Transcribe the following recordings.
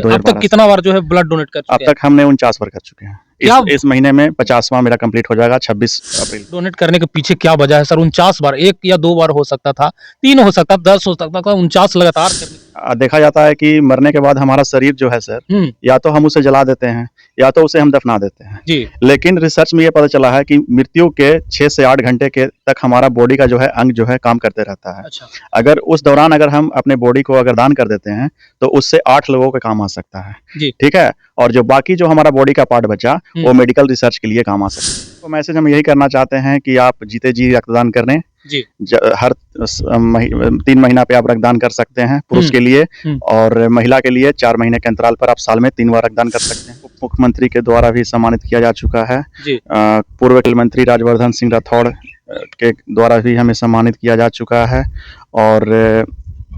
अब तक कितना बार जो है ब्लड डोनेट कर चुके अब तक हमने 49 बार कर चुके हैं। इस महीने में 50वां मेरा कंप्लीट हो जाएगा 26 अप्रैल। डोनेट करने के पीछे क्या वजह है सर? 49 बार, 1 या 2 बार हो सकता था, 3 हो सकता, 10 हो सकता था, 49 लगातार देखा जाता है कि मरने के बाद हमारा शरीर जो है सर, या तो हम उसे जला देते हैं या तो उसे हम दफना देते हैं जी। लेकिन रिसर्च में ये पता चला है कि मृत्यु के 6 से 8 घंटे के तक हमारा बॉडी का जो है अंग जो है काम करते रहता है। अच्छा। अगर उस दौरान अगर हम अपने बॉडी को अगर दान कर देते हैं तो उससे 8 लोगों के काम आ सकता है जी। ठीक है। और जो बाकी जो हमारा बॉडी का पार्ट बचा वो मेडिकल रिसर्च के लिए काम आ सकता है। तो मैसेज हम यही करना चाहते हैं कि आप जीते जी रक्तदान करें जी। हर 3 महीना पे आप रक्तदान कर सकते हैं पुरुष के लिए, और महिला के लिए 4 महीने के अंतराल पर आप साल में 3 बार रक्तदान कर सकते हैं। उप मुख्यमंत्री के द्वारा भी सम्मानित किया जा चुका है। पूर्व खेल मंत्री राजवर्धन सिंह राठौड़ के द्वारा भी हमें सम्मानित किया जा चुका है, और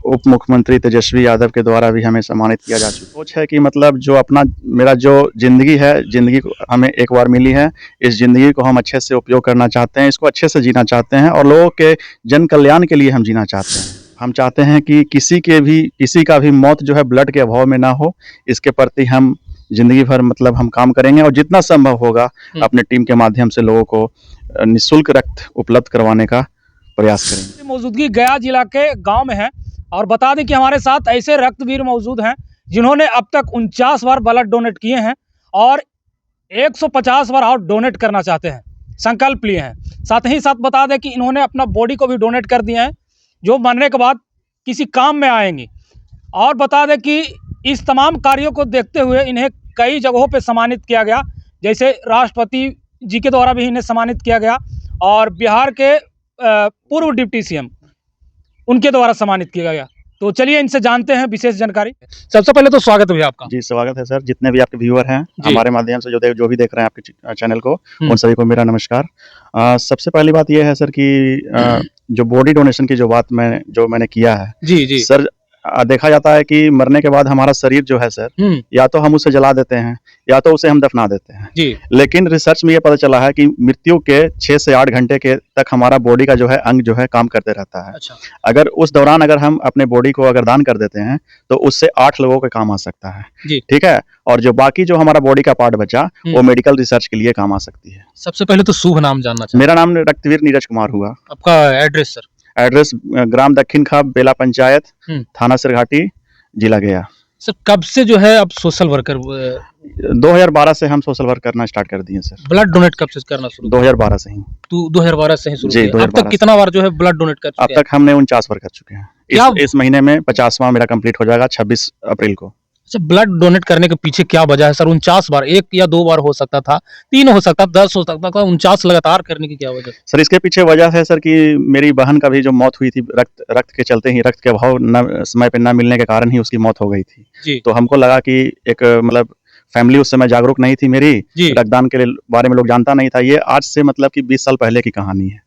उप मुख्यमंत्री तेजस्वी यादव के द्वारा भी हमें सम्मानित किया जा चुका है। सोच है कि मतलब जो अपना मेरा जो जिंदगी है, जिंदगी हमें एक बार मिली है, इस जिंदगी को हम अच्छे से उपयोग करना चाहते हैं, इसको अच्छे से जीना चाहते हैं और लोगों के जन कल्याण के लिए हम जीना चाहते हैं। हम चाहते हैं कि किसी का भी मौत जो है ब्लड के अभाव में ना हो। इसके प्रति हम जिंदगी भर मतलब हम काम करेंगे और जितना संभव होगा अपने टीम के माध्यम से लोगों को निःशुल्क रक्त उपलब्ध करवाने का प्रयास करेंगे। मौजूदगी गया जिला के गाँव में है और बता दें कि हमारे साथ ऐसे रक्तवीर मौजूद हैं जिन्होंने अब तक 49 बार ब्लड डोनेट किए हैं और 150 बार और डोनेट करना चाहते हैं, संकल्प लिए हैं। साथ ही साथ बता दें कि इन्होंने अपना बॉडी को भी डोनेट कर दिया है जो मरने के बाद किसी काम में आएंगी। और बता दें कि इस तमाम कार्यों को देखते हुए इन्हें कई जगहों पर सम्मानित किया गया, जैसे राष्ट्रपति जी के द्वारा भी इन्हें सम्मानित किया गया और बिहार के पूर्व डिप्टी सीएम उनके द्वारा सम्मानित किया गया। तो चलिए इनसे जानते हैं विशेष जानकारी। सबसे पहले तो स्वागत है आपका। जी स्वागत है सर। जितने भी आपके व्यूअर हैं हमारे माध्यम से जो भी देख रहे हैं आपके चैनल को, उन सभी को मेरा नमस्कार। सबसे पहली बात यह है सर कि जो बॉडी डोनेशन की जो बात मैंने किया है जी सर, देखा जाता है कि मरने के बाद हमारा शरीर जो है सर, या तो हम उसे जला देते हैं या तो उसे हम दफना देते हैं जी। लेकिन रिसर्च में ये पता चला है कि मृत्यु के 6 से 8 घंटे के तक हमारा बॉडी का जो है अंग जो है काम करते रहता है। अच्छा। अगर उस दौरान अगर हम अपने बॉडी को अगर दान कर देते हैं तो उससे 8 लोगों के काम आ सकता है जी। ठीक है। और जो बाकी जो हमारा बॉडी का पार्ट बचा वो मेडिकल रिसर्च के लिए काम आ सकती है। सबसे पहले तो शुभ नाम जानना चाहिए। मेरा नाम रक्तवीर नीरज कुमार हुआ। आपका एड्रेस सर? एड्रेस ग्राम दक्षिण खाप, बेला पंचायत, थाना सिरघाटी, जिला गया। सर कब से जो है अब सोशल वर्कर? 2012 से हम सोशल वर्क करना स्टार्ट कर दिए सर। ब्लड डोनेट कब से करना शुरू? 2012 से ही। 2012 से ही शुरू जी। अब तक कितना बार जो है ब्लड डोनेट कर चुके हैं? अब तक हमने 49 बार कर चुके हैं। इस महीने में 50वां मेरा कंप्लीट हो जाएगा 26 अप्रैल को। अच्छा, ब्लड डोनेट करने के पीछे क्या वजह है सर? 49 बार, 1 या 2 बार हो सकता था, 3 हो सकता, 10 हो सकता था, 49 लगातार करने की क्या वजह? सर इसके पीछे वजह है सर कि मेरी बहन का भी जो मौत हुई थी रक्त के चलते ही, रक्त के अभाव समय पे न मिलने के कारण ही उसकी मौत हो गई थी जी। तो हमको लगा कि एक मतलब फैमिली उस समय जागरूक नहीं थी मेरी, रक्तदान के बारे में लोग जानता नहीं था। ये आज से मतलब कि 20 साल पहले की कहानी है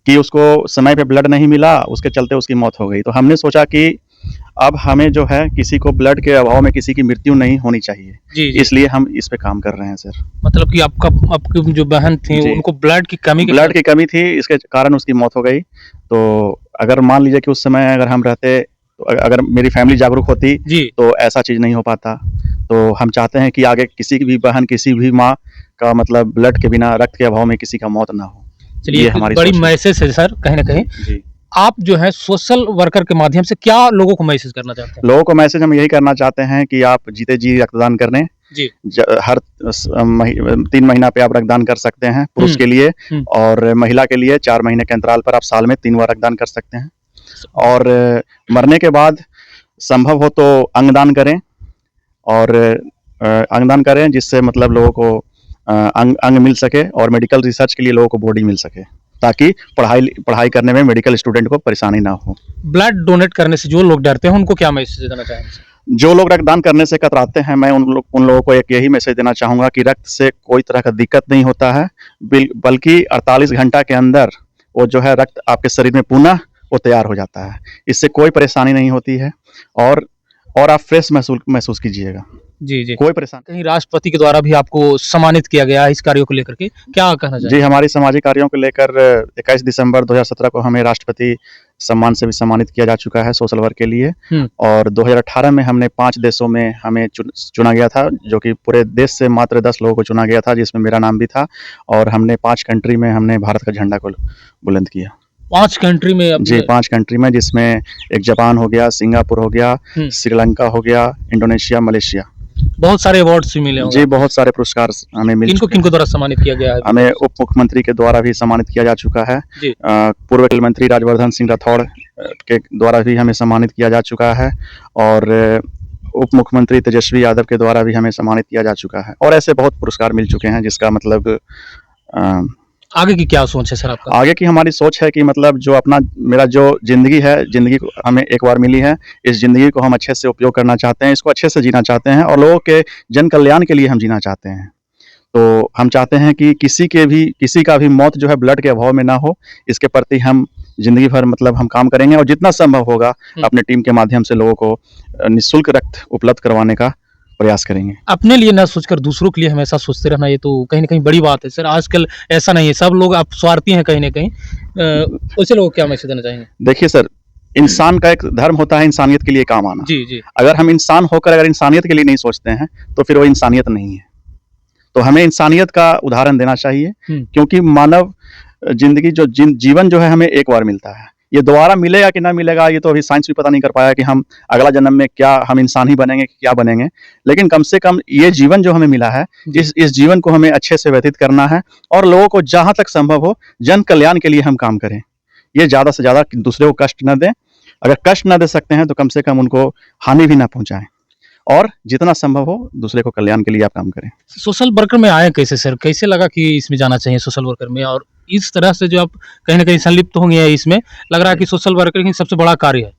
कि उसको समय पे ब्लड नहीं मिला, उसके चलते उसकी मौत हो गई। तो हमने सोचा कि अब हमें जो है किसी को ब्लड के अभाव में किसी की मृत्यु नहीं होनी चाहिए जी। इसलिए हम इस पे काम कर रहे हैं सर। मतलब कि आपकी जो बहन थी उनको ब्लड की कमी थी, इसके कारण उसकी मौत हो गई। तो अगर मान लीजिए कि उस समय अगर हम रहते, तो अगर मेरी फैमिली जागरूक होती तो ऐसा चीज नहीं हो पाता। तो हम चाहते हैं कि आगे किसी की भी बहन, किसी भी माँ का मतलब ब्लड के बिना, रक्त के अभाव में किसी का मौत ना हो। चलिए हमारी बड़ी मैसेज है सर कहीं ना कहीं। आप जो है सोशल वर्कर के माध्यम से क्या लोगों को मैसेज करना चाहते हैं? लोगों को मैसेज हम यही करना चाहते हैं कि आप जीते जी रक्तदान करें जी। हर 3 महीना पे आप रक्तदान कर सकते हैं पुरुष के लिए, और महिला के लिए 4 महीने के अंतराल पर आप साल में 3 बार रक्तदान कर सकते हैं। और मरने के बाद संभव हो तो अंगदान करें, और अंगदान करें जिससे मतलब लोगों को अंग मिल सके और मेडिकल रिसर्च के लिए लोगों को बॉडी मिल सके, ताकि पढ़ाई करने में मेडिकल स्टूडेंट को परेशानी ना हो। ब्लड डोनेट करने से जो लोग डरते हैं उनको क्या मैसेज देना चाहेंगे? जो लोग रक्तदान करने से कतराते हैं, मैं उन लोगों को एक यही मैसेज देना चाहूँगा कि रक्त से कोई तरह का दिक्कत नहीं होता है, बल्कि 48 घंटा के अंदर वो जो है रक्त आपके शरीर में पुनः वो तैयार हो जाता है। इससे कोई परेशानी नहीं होती है और आप फ्रेश महसूस कीजिएगा जी जी। कोई परेशानी। कहीं राष्ट्रपति के द्वारा भी आपको सम्मानित किया गया इस कार्यों को लेकर के, क्या कहना चाहिए? जी, हमारी सामाजिक कार्यों को लेकर 21 दिसंबर 2017 को हमें राष्ट्रपति सम्मान से भी सम्मानित किया जा चुका है सोशल वर्क के लिए। और 2018 में हमने 5 देशों में हमें चुना गया था, जो कि पूरे देश से मात्र 10 लोगों को चुना गया था, जिसमें मेरा नाम भी था। और हमने 5 कंट्री में हमने भारत का झंडा को बुलंद किया। 5 कंट्री में? जी, 5 कंट्री में, जिसमें एक जापान हो गया, सिंगापुर हो गया, श्रीलंका हो गया, इंडोनेशिया, मलेशिया। बहुत सारे अवार्ड्स भी मिले होंगे। जी, बहुत सारे पुरस्कार हमें मिल चुके हैं। किनको द्वारा सम्मानित किया गया है? हमें उप मुख्यमंत्री के द्वारा भी सम्मानित किया जा चुका है। पूर्व खेल मंत्री राजवर्धन सिंह राठौड़ के द्वारा भी हमें सम्मानित किया जा चुका है, और उप मुख्यमंत्री तेजस्वी यादव के द्वारा भी हमें सम्मानित किया जा चुका है। और ऐसे बहुत पुरस्कार मिल चुके हैं, जिसका मतलब आगे की क्या सोच है सर आपका? आगे की हमारी सोच है कि मतलब जो मेरा जो ज़िंदगी है, ज़िंदगी को हमें एक बार मिली है, इस ज़िंदगी को हम अच्छे से उपयोग करना चाहते हैं, इसको अच्छे से जीना चाहते हैं, और लोगों के जन कल्याण के लिए हम जीना चाहते हैं। तो हम चाहते हैं कि किसी का भी मौत जो है ब्लड के अभाव में ना हो। इसके प्रति हम ज़िंदगी भर मतलब हम काम करेंगे, और जितना संभव होगा अपने टीम के माध्यम से लोगों को निःशुल्क रक्त उपलब्ध करवाने का प्रयास करेंगे। अपने लिए ना सोचकर दूसरों के लिए हमेशा सोचते रहना, ये तो कहीं ना कहीं बड़ी बात है सर। आजकल ऐसा नहीं है, सब लोग आप स्वार्थी हैं कहीं ना कहीं। ऐसे लोगों को क्या मैसेज देना चाहेंगे? देखिए सर, इंसान का एक धर्म होता है इंसानियत के लिए काम आना। जी जी। अगर हम इंसान होकर अगर इंसानियत के लिए नहीं सोचते हैं, तो फिर वो इंसानियत नहीं है। तो हमें इंसानियत का उदाहरण देना चाहिए, क्योंकि मानव जिंदगी जो जीवन जो है हमें एक बार मिलता है। ये दोबारा मिलेगा कि ना मिलेगा, ये तो अभी साइंस भी पता नहीं कर पाया कि हम अगला जन्म में क्या हम इंसान ही बनेंगे कि क्या बनेंगे। लेकिन कम से कम ये जीवन जो हमें मिला है, इस जीवन को हमें अच्छे से व्यतीत करना है, और लोगों को जहाँ तक संभव हो जन कल्याण के लिए हम काम करें। ये ज़्यादा से ज़्यादा दूसरे को कष्ट न दें। अगर कष्ट न दे सकते हैं तो कम से कम उनको हानि भी ना पहुँचाएं, और जितना संभव हो दूसरे को कल्याण के लिए आप काम करें। सोशल वर्कर में आए कैसे सर? कैसे लगा कि इसमें जाना चाहिए सोशल वर्कर में? और इस तरह से जो आप कहीं ना कहीं संलिप्त होंगे इसमें, लग रहा है कि सोशल वर्कर ही सबसे बड़ा कार्य है।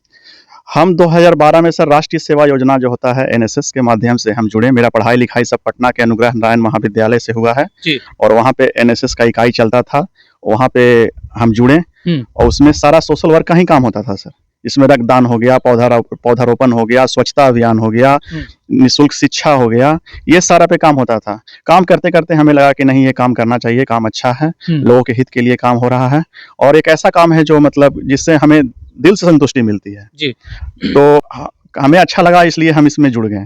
हम 2012 में सर राष्ट्रीय सेवा योजना जो होता है NSS के माध्यम से हम जुड़े। मेरा पढ़ाई लिखाई सब पटना के अनुग्रह नारायण महाविद्यालय से हुआ है जी। और वहाँ पे NSS का इकाई चलता था, वहाँ पे हम जुड़े, और उसमें सारा सोशल वर्क का ही काम होता था सर। इसमें रक्तदान हो गया, पौधारोपण हो गया, स्वच्छता अभियान हो गया, निःशुल्क शिक्षा हो गया, ये सारा पे काम होता था। काम करते करते हमें लगा कि नहीं, ये काम करना चाहिए, काम अच्छा है, लोगों के हित के लिए काम हो रहा है, और एक ऐसा काम है जो मतलब जिससे हमें दिल से संतुष्टि मिलती है जी। तो हमें अच्छा लगा, इसलिए हम इसमें जुड़ गए।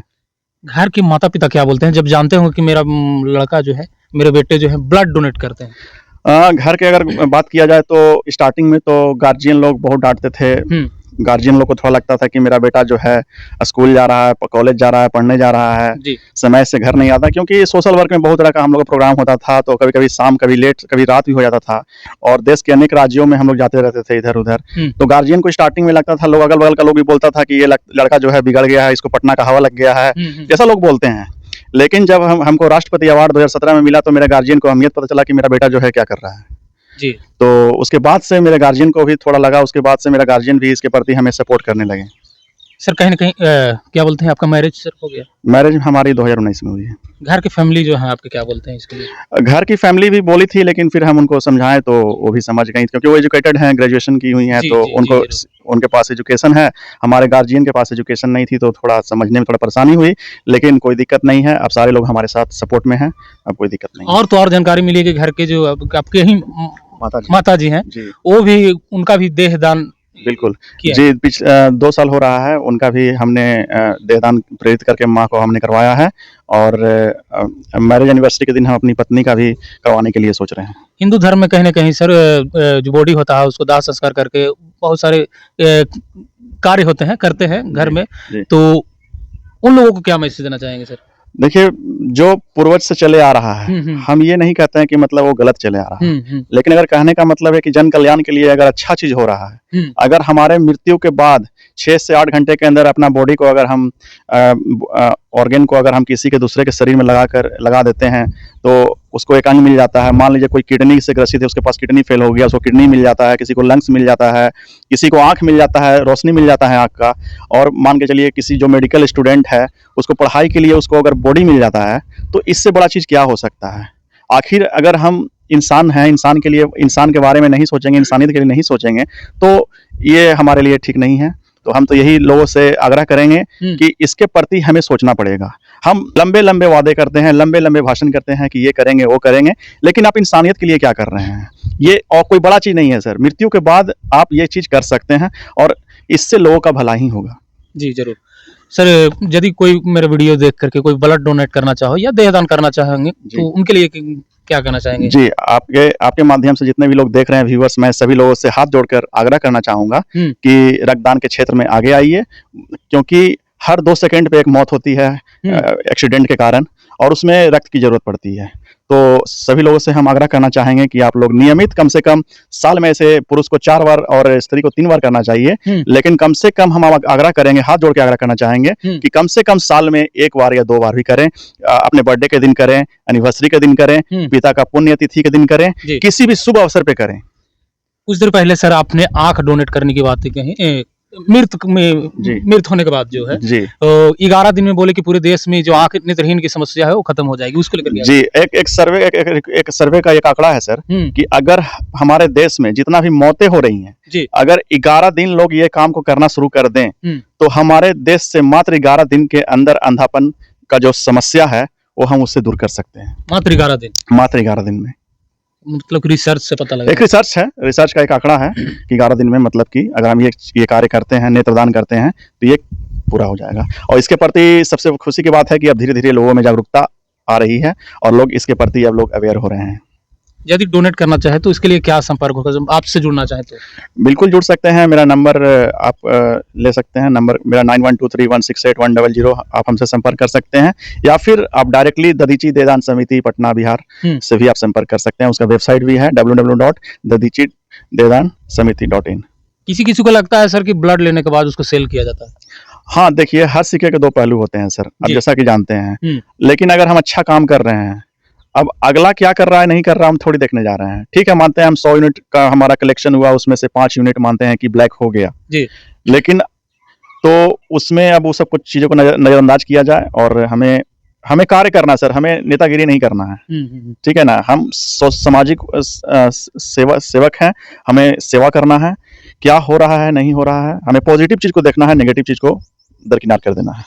घर के माता पिता क्या बोलते हैं जब जानते हो कि मेरा लड़का जो है, मेरे बेटे जो है ब्लड डोनेट करते हैं? घर के अगर बात किया जाए तो स्टार्टिंग में तो गार्जियन लोग बहुत डांटते थे। गार्जियन लोग को थोड़ा लगता था कि मेरा बेटा जो है स्कूल जा रहा है, कॉलेज जा रहा है, पढ़ने जा रहा है, समय से घर नहीं आता, क्योंकि सोशल वर्क में बहुत तरह का हम लोग का प्रोग्राम होता था। तो कभी कभी शाम, कभी लेट, कभी रात भी हो जाता था, और देश के अनेक राज्यों में हम लोग जाते रहते थे इधर उधर। तो गार्जियन को स्टार्टिंग में लगता था, लोग अगल बगल का लोग भी बोलता था कि ये लड़का जो है बिगड़ गया है, इसको पटना का हवा लग गया है, ऐसा लोग बोलते हैं। लेकिन जब हमको राष्ट्रपति अवार्ड 2017 में मिला तो मेरे गार्जियन को अहमियत पता चला कि मेरा बेटा जो है क्या कर रहा है जी। तो उसके बाद से मेरे गार्जियन को भी थोड़ा लगा, उसके बाद से मेरा गार्जियन भी इसके प्रति हमें सपोर्ट करने लगे। सर कहीं ना कहीं क्या बोलते हैं, आपका मैरिज सर हो गया? मैरिज हमारी 2019 में हुई है। घर की फैमिली जो है आपके क्या बोलते हैं इसके लिए? घर की फैमिली भी बोली थी, लेकिन फिर हम उनको समझाएं तो वो भी समझ गई, क्योंकि वो एजुकेटेड हैं, ग्रेजुएशन की हुई हैं, तो उनको उनके पास एजुकेशन है। हमारे गार्जियन के पास एजुकेशन नहीं थी, तो थोड़ा समझने में थोड़ा परेशानी हुई, लेकिन कोई दिक्कत नहीं है। अब सारे लोग हमारे साथ सपोर्ट में हैं, अब कोई दिक्कत नहीं। और तो और जानकारी मिली कि घर के जो आपके ही माता जी हैं, वो भी, उनका भी देहदान बिल्कुल जी, 2 साल हो रहा है, उनका भी हमने देहदान प्रेरित करके माँ को हमने करवाया है, और मैरिज एनिवर्सरी के दिन हम अपनी पत्नी का भी करवाने के लिए सोच रहे हैं। हिंदू धर्म में कहीं ना कहीं सर जो बॉडी होता है उसको दाह संस्कार करके बहुत सारे कार्य होते हैं, करते हैं घर में, तो उन लोगों को क्या मैसेज देना चाहेंगे सर? देखिए, जो पूर्वज से चले आ रहा है, हम ये नहीं कहते हैं कि मतलब वो गलत चले आ रहा है, लेकिन अगर कहने का मतलब है कि जन कल्याण के लिए अगर अच्छा चीज हो रहा है, अगर हमारे मृत्यु के बाद 6 से 8 घंटे के अंदर अपना बॉडी को अगर हम ऑर्गेन को अगर हम किसी के दूसरे के शरीर में लगा देते हैं तो उसको एक अंग मिल जाता है। मान लीजिए कोई किडनी से ग्रसित है, उसके पास किडनी फेल हो गया, उसको किडनी मिल जाता है, किसी को लंग्स मिल जाता है, किसी को आँख मिल जाता है, रोशनी मिल जाता है आँख का, और मान के चलिए किसी जो मेडिकल स्टूडेंट है उसको पढ़ाई के लिए उसको अगर बॉडी मिल जाता है, तो इससे बड़ा चीज़ क्या हो सकता है। आखिर अगर हम इंसान हैं, इंसान के लिए, इंसान के बारे में नहीं सोचेंगे, इंसानियत के लिए नहीं सोचेंगे, तो ये हमारे लिए ठीक नहीं है। तो हम तो यही लोगों से आग्रह करेंगे कि इसके प्रति हमें सोचना पड़ेगा। हम लंबे लंबे वादे करते हैं, लंबे लंबे भाषण करते हैं कि ये करेंगे वो करेंगे, लेकिन आप इंसानियत के लिए क्या कर रहे हैं? ये और कोई बड़ा चीज नहीं है सर। मृत्यु के बाद आप ये चीज कर सकते हैं और इससे लोगों का भला ही होगा। जी जरूर सर। यदि कोई मेरा वीडियो देख करके कोई ब्लड डोनेट करना चाहो या देहदान करना चाहेंगे तो उनके लिए क्या कहना चाहेंगे? जी, आपके माध्यम से जितने भी लोग देख रहे हैं व्यूअर्स, मैं सभी लोगों से हाथ जोड़कर आग्रह करना चाहूंगा कि रक्तदान के क्षेत्र में आगे आइए, क्योंकि हर 2 सेकंड पे एक मौत होती है एक्सीडेंट के कारण, और उसमें रक्त की जरूरत पड़ती है। तो सभी लोगों से हम आग्रह करना चाहेंगे कि आप लोग नियमित कम से कम साल में से पुरुष को 4 बार और स्त्री को 3 बार करना चाहिए, लेकिन कम से कम हम आग्रह करेंगे, हाथ जोड़ के आग्रह करना चाहेंगे कि कम से कम साल में 1 बार या 2 बार भी करें। अपने बर्थडे के दिन करें, एनिवर्सरी के दिन करें, पिता का पुण्यतिथि के दिन करें, किसी भी शुभ अवसर पे करें। कुछ देर पहले सर आपने आंख डोनेट करने की बात कही, मृत होने के बाद जो है 11 दिन में बोले कि पूरे देश में जो आंख नेत्रहीन की समस्या है वो खत्म हो जाएगी, उसको लेकर जी एक सर्वे का एक आंकड़ा है सर कि अगर हमारे देश में जितना भी मौतें हो रही हैं, अगर 11 दिन लोग ये काम को करना शुरू कर दें तो हमारे देश से मात्र 11 दिन के अंदर अंधापन का जो समस्या है वो हम उससे दूर कर सकते हैं। मात्र 11 दिन में, मतलब रिसर्च से पता लगा। एक रिसर्च है, रिसर्च का एक आंकड़ा है कि 11 दिन में, मतलब कि अगर हम ये कार्य करते हैं, नेत्रदान करते हैं, तो ये पूरा हो जाएगा। और इसके प्रति सबसे खुशी की बात है कि अब धीरे धीरे लोगों में जागरूकता आ रही है और लोग इसके प्रति अब लोग अवेयर हो रहे हैं। यदि डोनेट करना चाहे तो इसके लिए क्या संपर्क होगा? आपसे जुड़ना चाहे तो बिल्कुल जुड़ सकते हैं। मेरा नंबर आप ले सकते हैं, नंबर मेरा 9123168100। आप हमसे संपर्क कर सकते हैं, या फिर आप डायरेक्टली दधीची देहदान समिति पटना बिहार से भी आप संपर्क कर सकते हैं। उसका वेबसाइट भी है www.dadhichidedansamiti.in। किसी को लगता है सर कि ब्लड लेने के बाद उसको सेल किया जाता है? हाँ, देखिए हर सिक्के के 2 पहलू होते हैं सर, आप जैसा कि जानते हैं। लेकिन अगर हम अच्छा काम कर रहे हैं, अब अगला क्या कर रहा है नहीं कर रहा हम थोड़ी देखने जा रहे हैं। ठीक है, मानते हैं हम 100 यूनिट का हमारा कलेक्शन हुआ, उसमें से 5 यूनिट मानते हैं कि ब्लैक हो गया जी, लेकिन तो उसमें अब वो सब कुछ चीजों को नजरअंदाज किया जाए और हमें कार्य करना सर, हमें नेतागिरी नहीं करना है। ठीक है ना, हम सामाजिक सेवक हैं, हमें सेवा करना है। क्या हो रहा है नहीं हो रहा है, हमें पॉजिटिव चीज को देखना है, नेगेटिव चीज को दरकिनार कर देना है।